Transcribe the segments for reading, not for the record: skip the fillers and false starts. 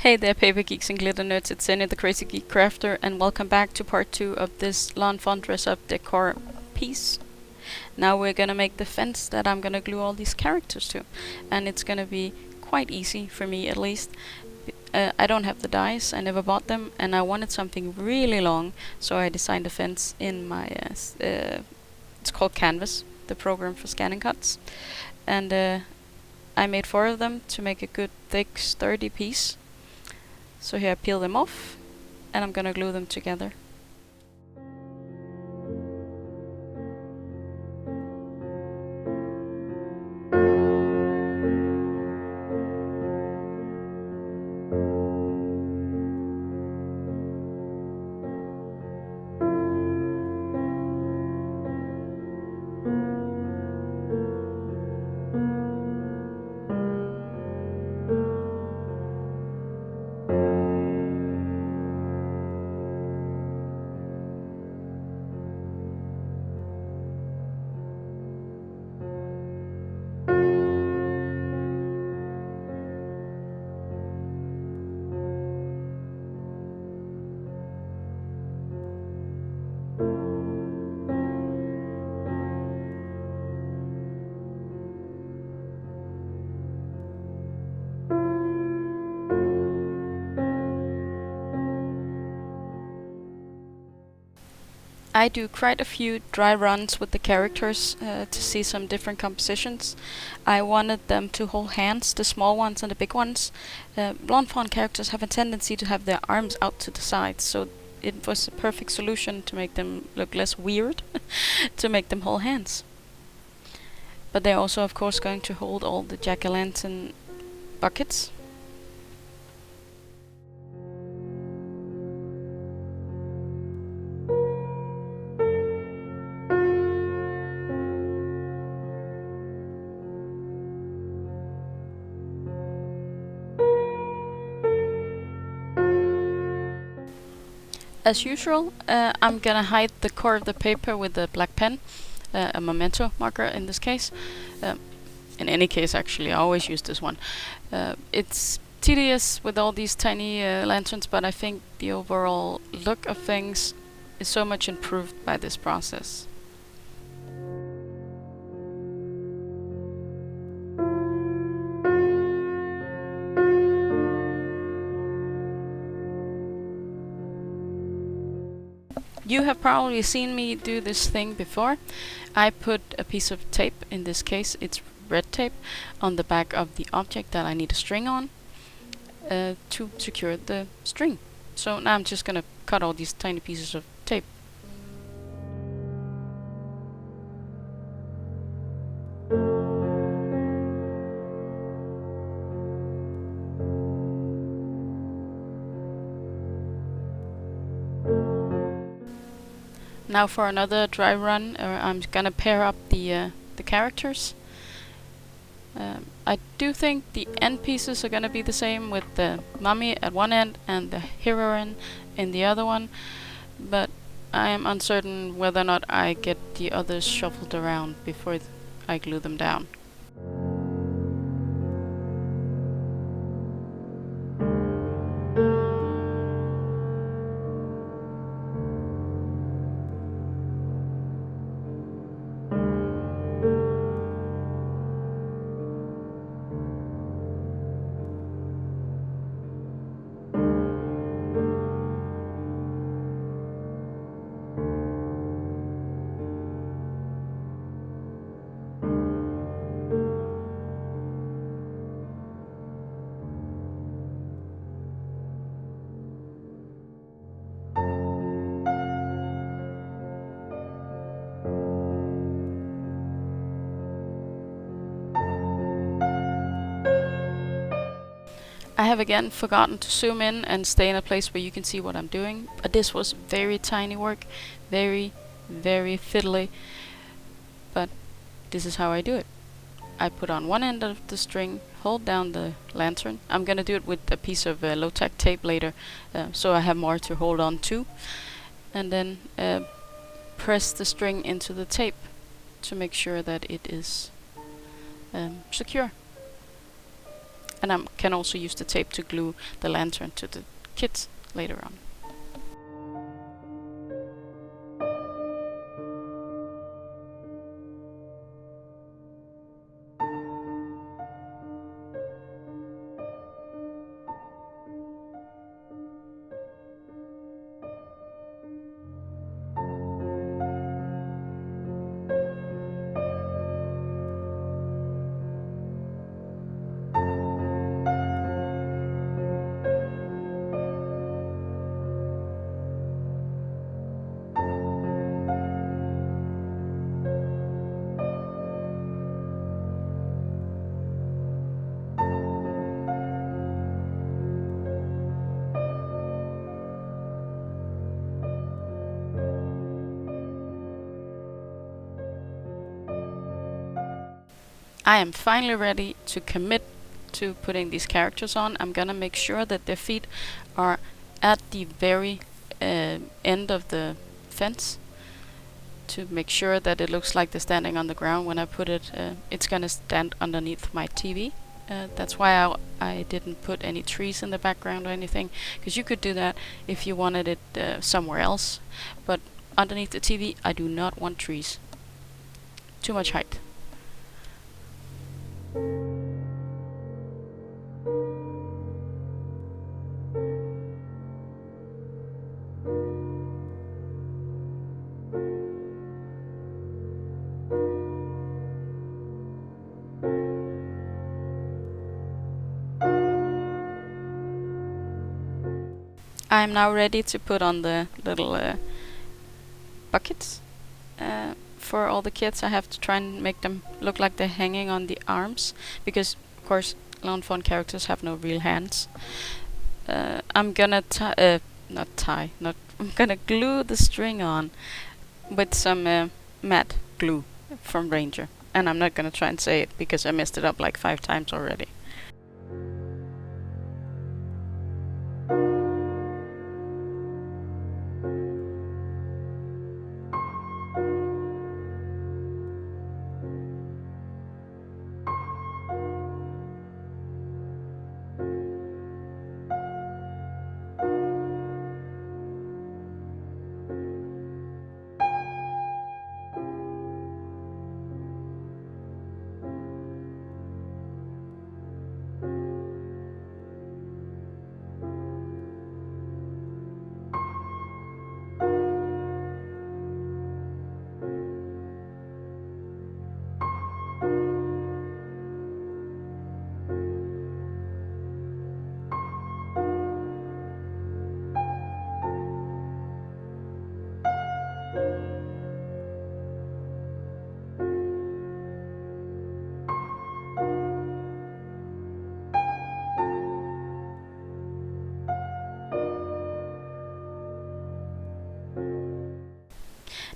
Hey there, paper geeks and glitter nerds, it's Shin, the crazy geek crafter, and welcome back to part 2 of this Lawn Fawn dress up decor piece. Now we're gonna make the fence that I'm gonna glue all these characters to, and it's gonna be quite easy for me at least. I don't have the dies, I never bought them, and I wanted something really long, so I designed a fence in my, it's called Canvas, the program for scanning cuts, and I made 4 of them to make a good thick sturdy piece. So here I peel them off, and I'm gonna glue them together. I do quite a few dry runs with the characters to see some different compositions. I wanted them to hold hands, the small ones and the big ones. Lawn Fawn characters have a tendency to have their arms out to the sides, so it was a perfect solution to make them look less weird, to make them hold hands. But they're also of course going to hold all the jack-o'-lantern buckets. As usual, I'm gonna hide the core of the paper with a black pen, a memento marker in this case. In any case, actually, I always use this one. It's tedious with all these tiny lanterns, but I think the overall look of things is so much improved by this process. You have probably seen me do this thing before. I put a piece of tape, in this case it's red tape, on the back of the object that I need a string on to secure the string. So now I'm just gonna cut all these tiny pieces of tape. Now for another dry run, I'm gonna pair up the characters. I do think the end pieces are gonna be the same, with the mummy at one end and the heroine in the other one, but I am uncertain whether or not I get the others shuffled around before I glue them down. I have again forgotten to zoom in and stay in a place where you can see what I'm doing, but this was very tiny work, very fiddly, but this is how I do it. I put on one end of the string, hold down the lantern. I'm gonna do it with a piece of low-tack tape later, so I have more to hold on to, and then press the string into the tape to make sure that it is secure. And I can also use the tape to glue the lantern to the kits later on. I am finally ready to commit to putting these characters on. I'm gonna make sure that their feet are at the very end of the fence to make sure that it looks like they're standing on the ground. When I put it, it's gonna stand underneath my TV. That's why I didn't put any trees in the background or anything, because you could do that if you wanted it somewhere else. But underneath the TV, I do not want trees. Too much height. I am now ready to put on the little buckets for all the kits. I have to try and make them look like they're hanging on the arms, because of course Lawn Fawn characters have no real hands. I'm gonna I'm gonna glue the string on with some matte glue from Ranger, and I'm not gonna try and say it because I messed it up like 5 times already.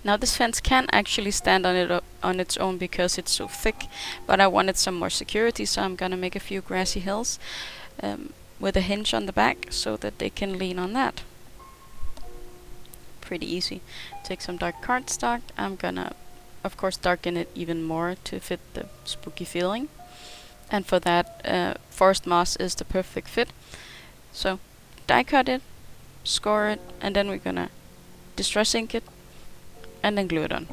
Now this fence can actually stand on its own because it's so thick, but I wanted some more security, so I'm gonna make a few grassy hills with a hinge on the back so that they can lean on that. Pretty easy. Take some dark cardstock. I'm gonna of course darken it even more to fit the spooky feeling, and for that forest moss is the perfect fit. So die cut it, score it, and then we're gonna distress ink it and then glue it on.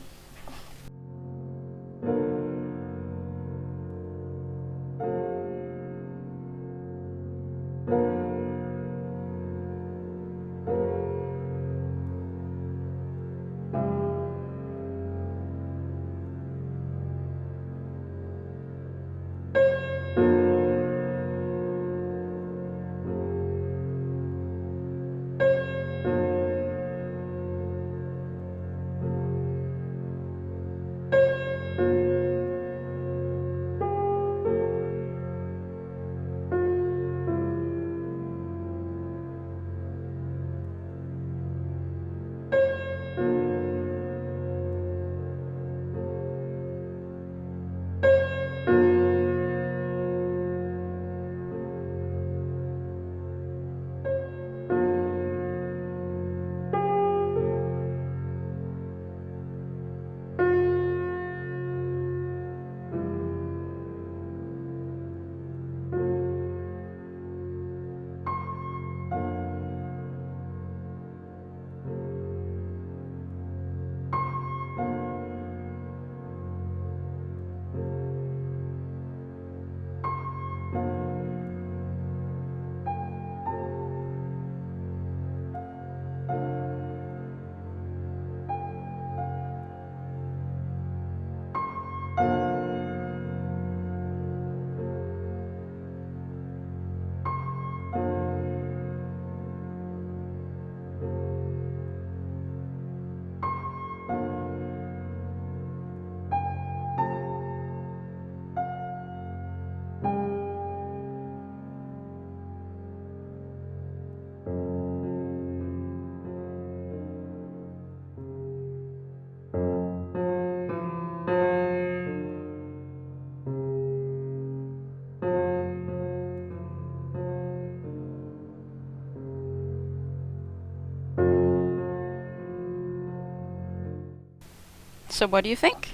So what do you think?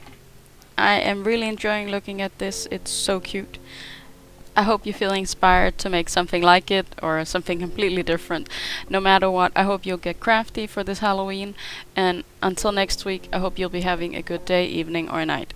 I am really enjoying looking at this. It's so cute. I hope you feel inspired to make something like it or something completely different. No matter what, I hope you'll get crafty for this Halloween. And until next week, I hope you'll be having a good day, evening, or night.